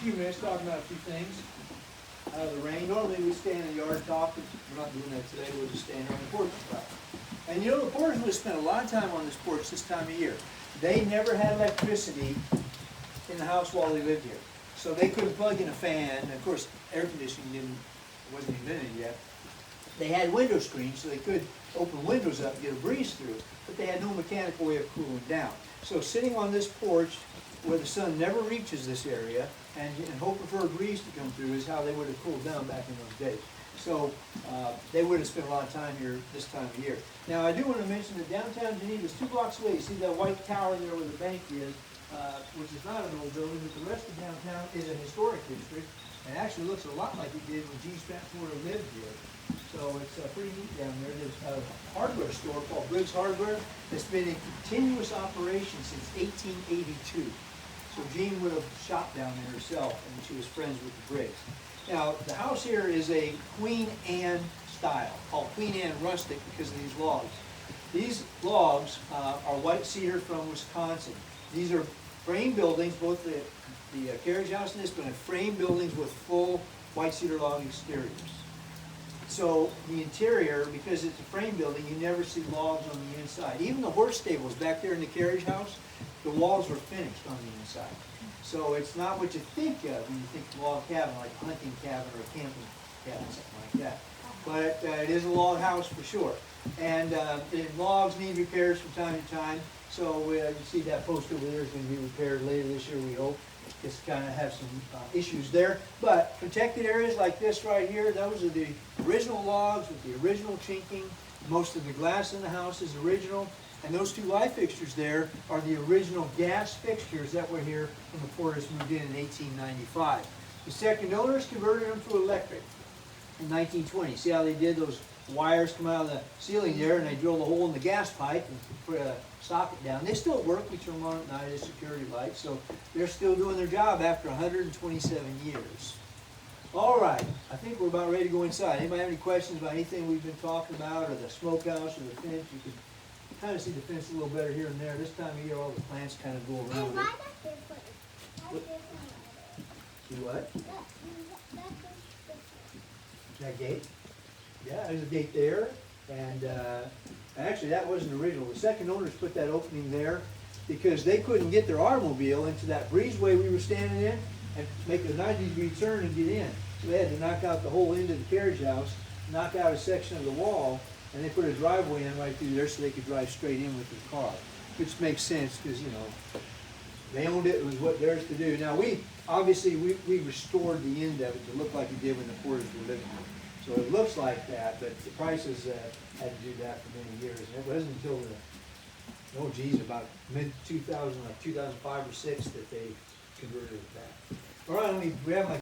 few minutes talking about a few things out of the rain. Normally we stand in the yard and talk, but we're not doing that today. We'll just stand on the porch and talk. And you know, the porters would have spent a lot of time on this porch this time of year. They never had electricity in the house while they lived here. So they couldn't plug in a fan, and of course air conditioning wasn't invented yet. They had window screens so they could open windows up and get a breeze through, but they had no mechanical way of cooling down. So sitting on this porch where the sun never reaches this area and hoping for a breeze to come through is how they would have cooled down back in those days. So they would have spent a lot of time here this time of year. Now I do want to mention that downtown Geneva is 2 blocks away. You see that white tower there where the bank is, which is not an old building, but the rest of downtown is a historic district and actually looks a lot like it did when G. Spence Porter lived here. So it's pretty neat down there. There's a hardware store called Briggs Hardware that's been in continuous operation since 1882. So Jean would have shopped down there herself, and she was friends with the Briggs. Now, the house here is a Queen Anne style, called Queen Anne rustic because of these logs. These logs are white cedar from Wisconsin. These are frame buildings, both the carriage house and this one are frame buildings with full white cedar log exteriors. So the interior, because it's a frame building, you never see logs on the inside. Even the horse stables back there in the carriage house, the walls were finished on the inside. So it's not what you think of when you think log cabin, like a hunting cabin or a camping cabin, something like that. But it is a log house for sure. And logs need repairs from time to time. So you see that post over there is going to be repaired later this year, we hope. Just kind of have some issues there. But protected areas like this right here, those are the original logs with the original chinking. Most of the glass in the house is original. And those 2 light fixtures there are the original gas fixtures that were here when the Porters moved in 1895. The second owners converted them to electric in 1920. See how they did? Those wires come out of the ceiling there and they drilled a hole in the gas pipe and put a socket down. They still work. We turn them on at night as security lights. So they're still doing their job after 127 years. All right. I think we're about ready to go inside. Anybody have any questions about anything we've been talking about, or the smokehouse or the fence? You can kind of see the fence a little better here and there. This time of year, all the plants kind of go around it. See what? That gate? Yeah, there's a gate there. And actually, that wasn't original. The second owners put that opening there because they couldn't get their automobile into that breezeway we were standing in and make a 90-degree turn and get in. So they had to knock out the whole end of the carriage house, knock out a section of the wall, and they put a driveway in right through there so they could drive straight in with their car, which makes sense because, you know, they owned it. It was what theirs to do. Now, we restored the end of it to look like it did when the Porters were living here. So it looks like that, but the prices had to do that for many years. And it wasn't until about mid-2000, like 2005 or 6, that they converted it back. All right, we have my